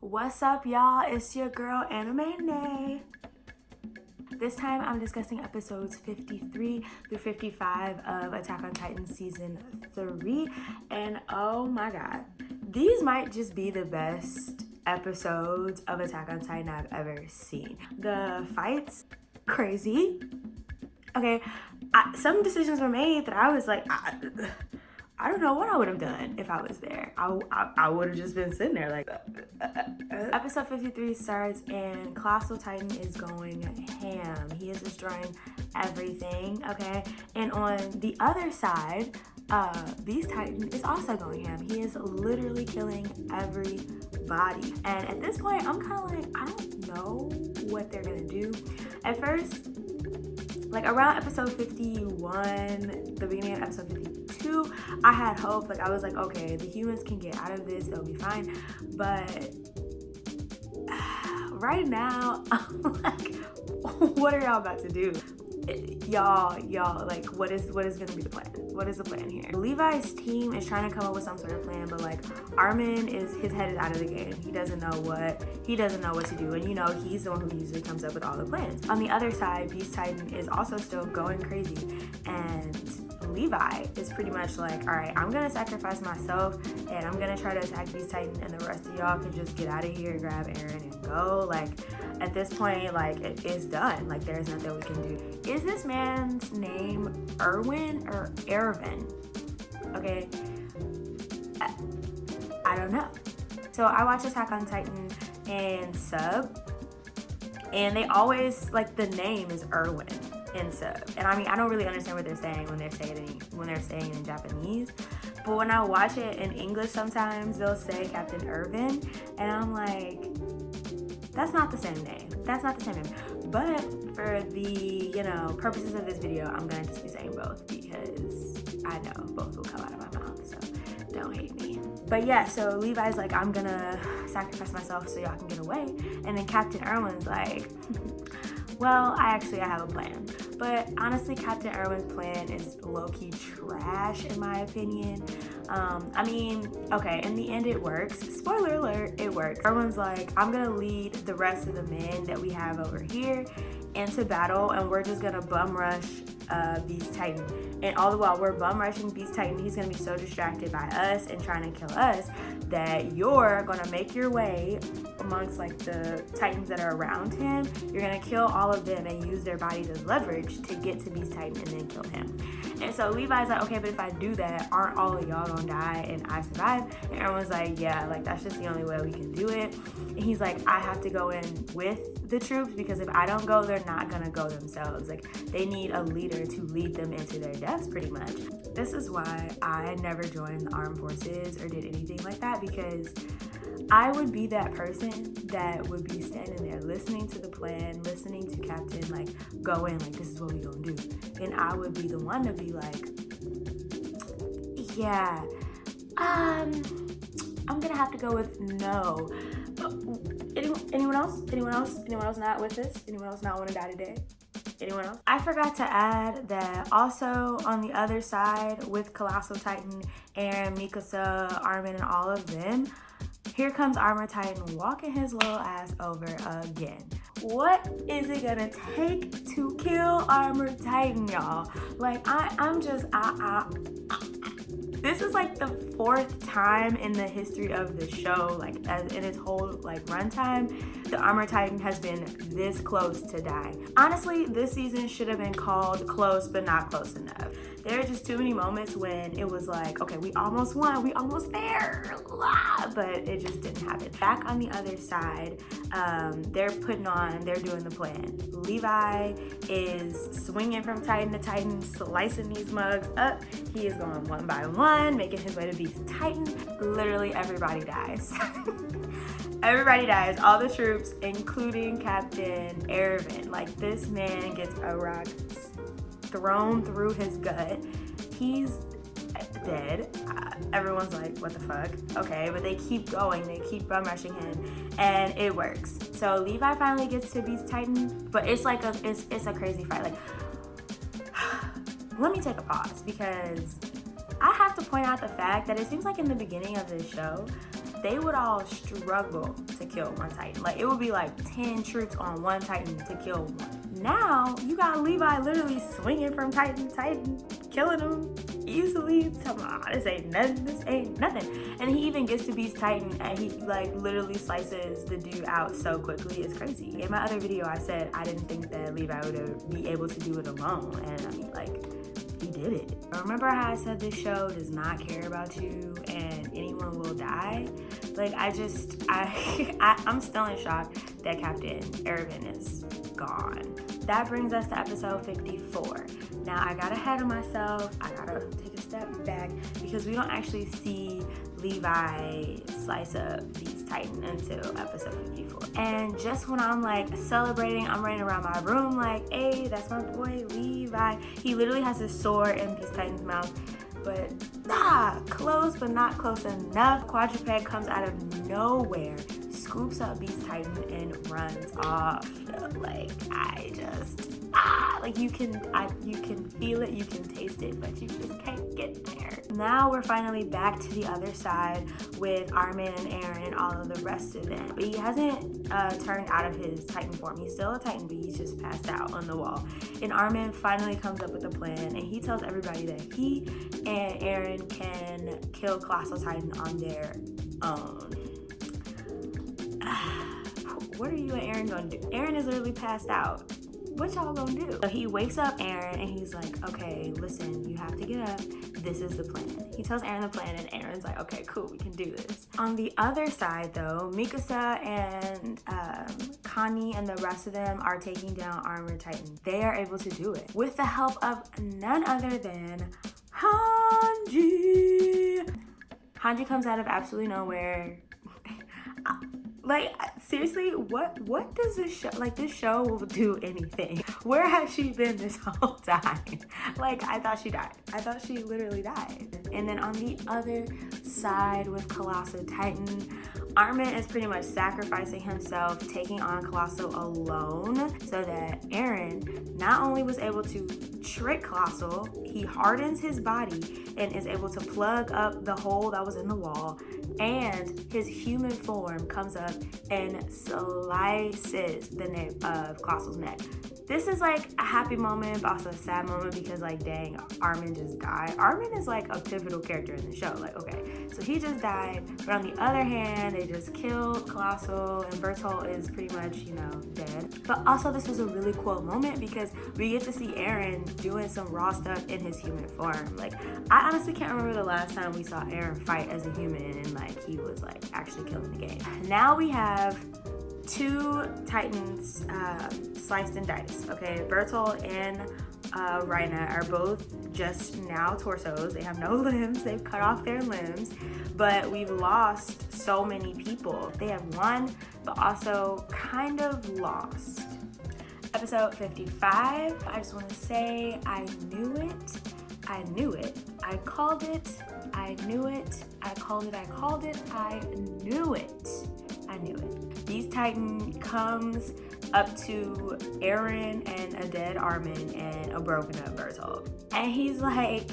What's up, y'all? It's your girl Anime Nay. This time I'm discussing episodes 53 through 55 of Attack on Titan season 3, and oh my god, these might just be the best episodes of Attack on Titan I've ever seen. The fights, crazy. Okay, some decisions were made that I was like, I don't know what I would have done if I was there. I would have just been sitting there like Episode 53 starts and Colossal Titan is going ham. He is destroying everything, okay? And on the other side, Beast Titan is also going ham. He is literally killing everybody. And at this point, I'm kind of like, I don't know what they're gonna do. At first, like around episode 51, the beginning of episode 52, I had hope. Like I was like, okay, the humans can get out of this, they'll be fine. But right now, I'm like, what are y'all about to do? Y'all, like, what is gonna be the plan? What is the plan here? Levi's team is trying to come up with some sort of plan, but like Armin his head is out of the game. He doesn't know what to do, and you know he's the one who usually comes up with all the plans. On the other side, Beast Titan is also still going crazy, and Levi is pretty much like, all right, I'm gonna sacrifice myself and I'm gonna try to attack Beast Titan, and the rest of y'all can just get out of here, grab Eren and go. Like at this point, like it is done. Like there's nothing we can do. Is this man's name Erwin or Ervin? Okay, I don't know. So I watch Attack on Titan and sub, and they always like the name is Erwin in sub, and I mean I don't really understand what they're saying when they're saying it in Japanese, but when I watch it in English, sometimes they'll say Captain Irvin, and I'm like, that's not the same name. That's not the same name. But for the, purposes of this video, I'm gonna just be saying both because I know both will come out of my mouth, so don't hate me. But yeah, so Levi's like, I'm gonna sacrifice myself so y'all can get away. And then Captain Erwin's like, well, I have a plan. But honestly, Captain Erwin's plan is low-key trash in my opinion. I mean, okay, in the end it works. Spoiler alert, it works. Erwin's like, I'm gonna lead the rest of the men that we have over here into battle, and we're just gonna bum rush Beast Titan. And all the while we're bum rushing Beast Titan, he's gonna be so distracted by us and trying to kill us that you're gonna make your way amongst like the Titans that are around him. You're gonna kill all of them and use their bodies as leverage to get to Beast Titan and then kill him. And so Levi's like, okay, but if I do that, aren't all of y'all gonna die and I survive? And everyone's like, yeah, like that's just the only way we can do it. And he's like, I have to go in with the troops because if I don't go, they're not gonna go themselves. Like they need a leader to lead them into their deaths pretty much. This is why I never joined the armed forces or did anything like that, because I would be that person that would be standing there listening to the plan, listening to Captain like go in, like this is what we gonna do. And I would be the one to be like, yeah, I'm gonna have to go with no. Anyone else? Anyone else not with this? Anyone else not want to die today? Anyone else? I forgot to add that also on the other side with Colossal Titan, Eren, Mikasa, Armin, and all of them, here comes Armor Titan walking his little ass over again. What is it gonna take to kill Armor Titan, y'all? Like this is like the 4th time in the history of the show, like as in its whole like runtime, the Armor Titan has been this close to die. Honestly, this season should have been called Close But Not Close Enough. There are just too many moments when it was like, okay, we almost won, we almost there, but it just didn't happen. Back on the other side, they're doing the plan. Levi is swinging from Titan to Titan, slicing these mugs up. He is going one by one, making his way to Beast Titan. Literally everybody dies. Everybody dies, all the troops, including Captain Ervin. Like this man gets a rock thrown through his gut. dead. Everyone's like, what the fuck? Okay, but they keep going. They keep bum rushing him, and it works. So Levi finally gets to Beast Titan, but it's like it's a crazy fight. Like, let me take a pause because I have to point out the fact that it seems like in the beginning of this show, they would all struggle to kill one Titan. Like, it would be like 10 troops on one Titan to kill one. Now, you got Levi literally swinging from Titan to Titan, killing him easily. Talking about, this ain't nothing. And he even gets to Beast Titan and he like literally slices the dude out so quickly. It's crazy. In my other video, I said I didn't think that Levi would be able to do it alone. And I mean, like, he did it. Remember how I said this show does not care about you and anyone will die? Like, I'm still in shock that Captain Erwin is gone. That brings us to episode 54. Now, I got ahead of myself. I gotta take a step back because we don't actually see Levi slice up Beast Titan until episode 54. And just when I'm like celebrating, I'm running around my room like, hey, that's my boy Levi. He literally has his sword in Beast Titan's mouth, but close but not close enough. Quadruped comes out of nowhere, scoops up Beast Titan and runs off. Like, I just like, you can feel it, you can taste it, but you just can't get there. Now we're finally back to the other side with Armin and Eren and all of the rest of them. But he hasn't turned out of his Titan form. He's still a Titan, but he's just passed out on the wall. And Armin finally comes up with a plan, and he tells everybody that he and Eren can kill Colossal Titan on their own. What are you and Eren gonna do? Eren is literally passed out. What y'all gonna do? So he wakes up Eren and he's like, okay, listen, you have to get up. This is the plan. He tells Eren the plan and Eren's like, okay, cool, we can do this. On the other side though, Mikasa and Connie and the rest of them are taking down Armored Titan. They are able to do it with the help of none other than Hanji. Hanji comes out of absolutely nowhere. Like, seriously, what does this show, like, this show will do anything. Where has she been this whole time? Like, I thought she died. I thought she literally died. And then on the other side with Colossal Titan, Armin is pretty much sacrificing himself, taking on Colossal alone, so that Eren not only was able to trick Colossal, he hardens his body and is able to plug up the hole that was in the wall, and his human form comes up and slices the neck of Colossal's neck. This is like a happy moment, but also a sad moment because, like, dang, Armin just died. Armin is like a pivotal character in the show. Like, okay, so he just died, but on the other hand, they just killed Colossal, and Bertolt is pretty much, you know, dead. But also, this was a really cool moment because we get to see Eren doing some raw stuff in his human form. Like, I honestly can't remember the last time we saw Eren fight as a human and, like, he was, like, actually killing the game. Now we have two Titans sliced and diced. Okay, Bertolt and Reina are both just now torsos. They have no limbs. They've cut off their limbs, but we've lost so many people. They have won, but also kind of lost. Episode 55. I just want to say I knew it. I knew it. I called it. I knew it. I called it. I called it. I knew it. I knew it. Beast Titan comes up to Eren and a dead Armin and a broken up Bertolt. And he's like,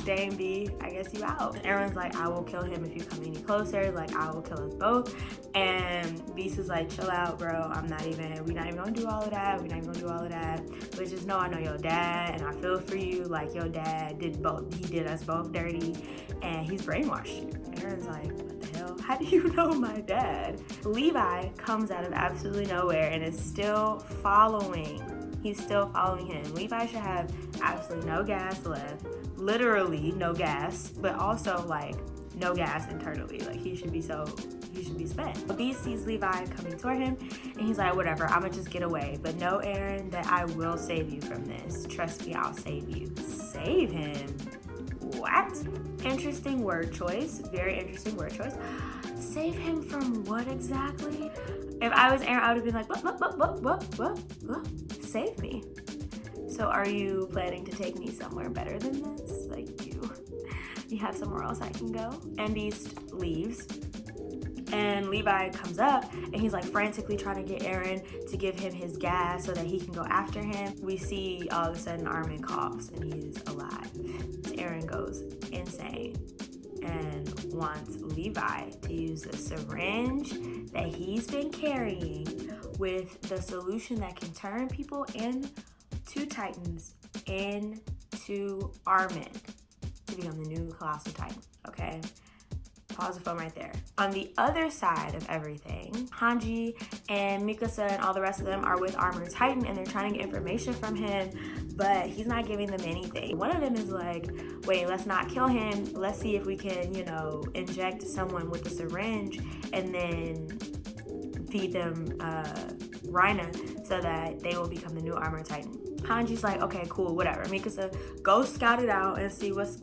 dang B, I guess you out. And Eren's like, I will kill him if you come any closer. Like, I will kill us both. And Beast is like, chill out, bro. we're not even gonna do all of that. We're not even gonna do all of that. But just know I know your dad and I feel for you. Like, your dad did both. He did us both dirty and he's brainwashed you. Eren's like, what the hell? How do you know my dad? Levi comes out of absolutely nowhere and is still following. He's still following him. Levi should have absolutely no gas left. Literally no gas, but also like no gas internally. Like, he should be spent. Beast sees Levi coming toward him and he's like, whatever, I'ma just get away. But know, Eren, that I will save you from this. Trust me, I'll save you. Save him? What? Interesting word choice. Very interesting word choice. Save him from what exactly? If I was Eren, I would have been like, what? Save me. So are you planning to take me somewhere better than this? Like, You have somewhere else I can go? And Beast leaves. And Levi comes up and he's like frantically trying to get Eren to give him his gas so that he can go after him. We see all of a sudden Armin coughs and he's alive. Eren goes insane and wants Levi to use the syringe that he's been carrying with the solution that can turn people into Titans into Armin to become the new Colossal Titan, okay? Pause the phone right there. On the other side of everything, Hanji and Mikasa and all the rest of them are with Armored Titan and they're trying to get information from him, but he's not giving them anything. One of them is like, wait, let's not kill him. Let's see if we can, inject someone with a syringe and then feed them Reina so that they will become the new Armored Titan. Hanji's like, okay, cool, whatever. Mikasa, go scout it out and see what's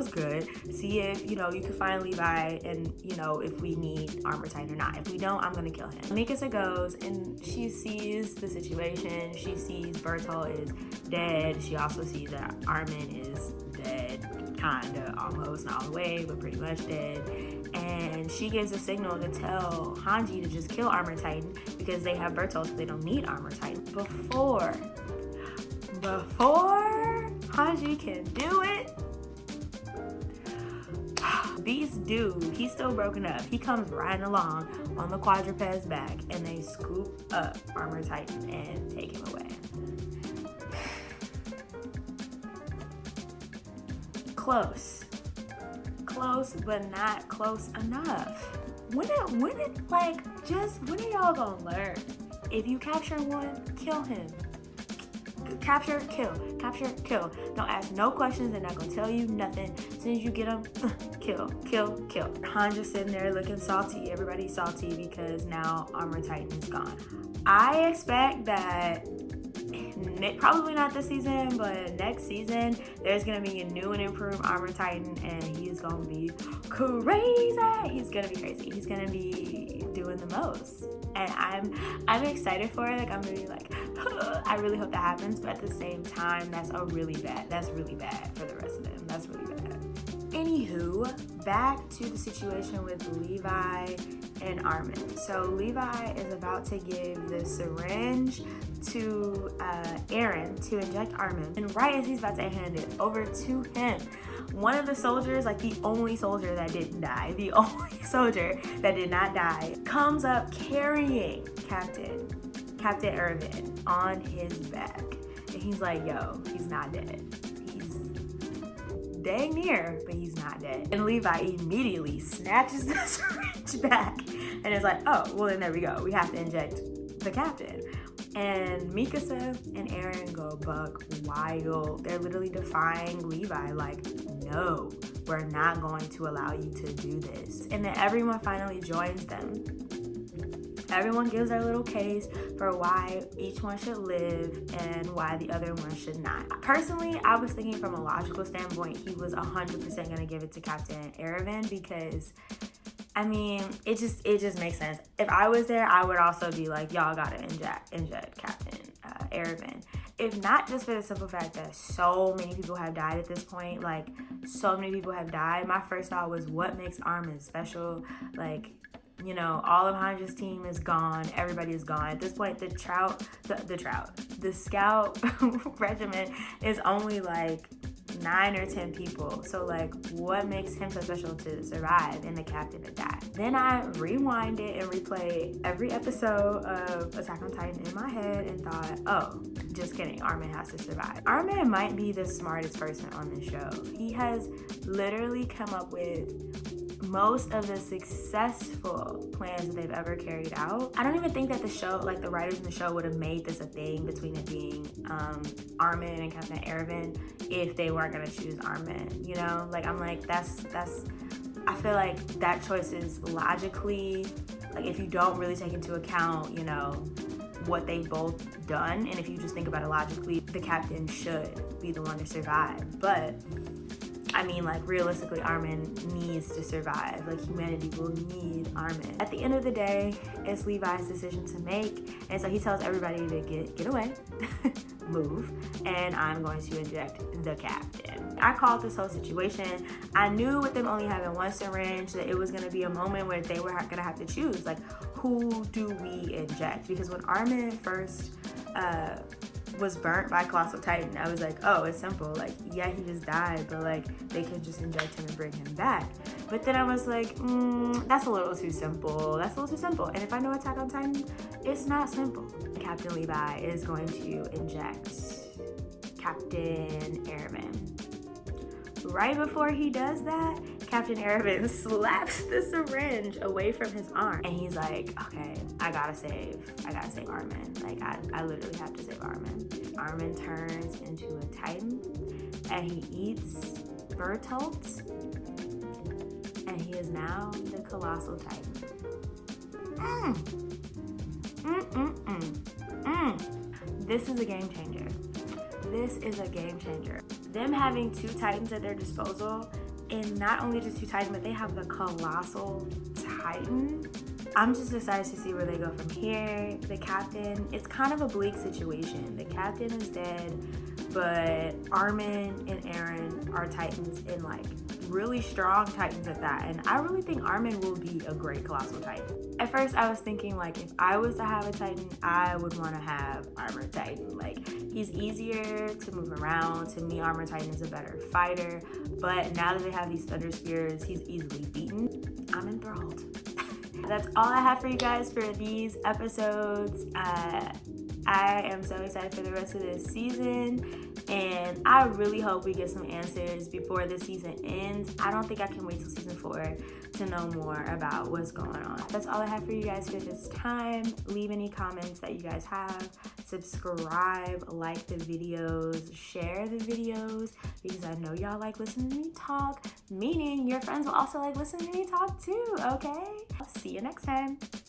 good. See if, you can find Levi and, if we need Armored Titan or not. If we don't, I'm gonna kill him. Mikasa goes and she sees the situation. She sees Bertolt is dead. She also sees that Armin is dead, kinda, almost, not all the way, but pretty much dead. And she gives a signal to tell Hanji to just kill Armored Titan because they have Bertolt, so they don't need Armored Titan. Before Hanji can do it, Beast dude, he's still broken up. He comes riding along on the quadruped's back and they scoop up Armored Titan and take him away. Close, but not close enough. When are y'all gonna learn? If you capture one, kill him. Capture, kill. Don't ask no questions. They're not gonna tell you nothing. As soon as you get them, kill. Hanja's sitting there looking salty. Everybody's salty because now Armored Titan is gone. I expect that probably not this season, but next season there's gonna be a new and improved Armored Titan and he's gonna be crazy. He's gonna be crazy. He's gonna be doing the most. And I'm excited for it. Like, I'm gonna be like, I really hope that happens, but at the same time, that's really bad for the rest of them. That's really bad. Anywho, back to the situation with Levi and Armin. So Levi is about to give the syringe to Eren to inject Armin, and right as he's about to hand it over to him, one of the soldiers, like the only soldier that didn't die, the only soldier that did not die, comes up carrying Captain Erwin on his back. And he's like, yo, he's not dead. He's dang near, but he's not dead. And Levi immediately snatches the syringe back and is like, oh, well then there we go. We have to inject the captain. And Mikasa and Eren go buck wild. They're literally defying Levi, like, no, we're not going to allow you to do this. And then everyone finally joins them. Everyone gives their little case for why each one should live and why the other one should not. Personally, I was thinking from a logical standpoint, he was 100% going to give it to Captain Erwin because, I mean, it just makes sense. If I was there, I would also be like, y'all gotta inject Captain Erwin. If not just for the simple fact that so many people have died at this point, like, so many people have died. My first thought was, what makes Armin special? Like, all of Hanja's team is gone. Everybody is gone. At this point, the scout regiment is only like 9 or 10 people. So like, what makes him so special to survive and the captain to die? Then I rewind it and replay every episode of Attack on Titan in my head and thought, oh, just kidding, Armin has to survive. Armin might be the smartest person on this show. He has literally come up with most of the successful plans that they've ever carried out. I don't even think that the show, like the writers in the show, would have made this a thing between it being Armin and Captain Erwin if they weren't gonna choose Armin, Like, I'm like, that's I feel like that choice is logically, like, if you don't really take into account, what they've both done, and if you just think about it logically, the captain should be the one to survive. But I mean, like, realistically, Armin needs to survive. Like, humanity will need Armin. At the end of the day, it's Levi's decision to make. And so he tells everybody to get away. move, and I'm going to inject the captain. I called this whole situation. I knew with them only having one syringe that it was going to be a moment where they were going to have to choose, like, who do we inject? Because when Armin first was burnt by Colossal Titan, I was like, oh, it's simple. Like, yeah, he just died, but like they could just inject him and bring him back. But then I was like, that's a little too simple. That's a little too simple. And if I know Attack on Titan, it's not simple. Captain Levi is going to inject Captain Airman. Right before he does that, Captain Airman slaps the syringe away from his arm. And he's like, okay, I gotta save Armin. Like, I literally have to save Armin. Armin turns into a Titan and he eats Bertolt. And he is now the Colossal Titan. This is a game changer. This is a game changer. Them having 2 Titans at their disposal, and not only just 2 Titans, but they have the Colossal Titan. I'm just excited to see where they go from here. The captain, it's kind of a bleak situation. The captain is dead, but Armin and Eren are Titans, and like really strong Titans at that. And I really think Armin will be a great Colossal Titan. At first I was thinking, like, if I was to have a Titan, I would want to have Armor Titan. Like, he's easier to move around. To me, Armor Titan is a better fighter. But now that they have these Thunder Spears, he's easily beaten. I'm enthralled. That's all I have for you guys for these episodes. I am so excited for the rest of this season, and I really hope we get some answers before the season ends. I don't think I can wait till season 4 to know more about what's going on. That's all I have for you guys for this time. Leave any comments that you guys have. Subscribe, like the videos, share the videos, because I know y'all like listening to me talk, meaning your friends will also like listening to me talk too, okay? I'll see you next time.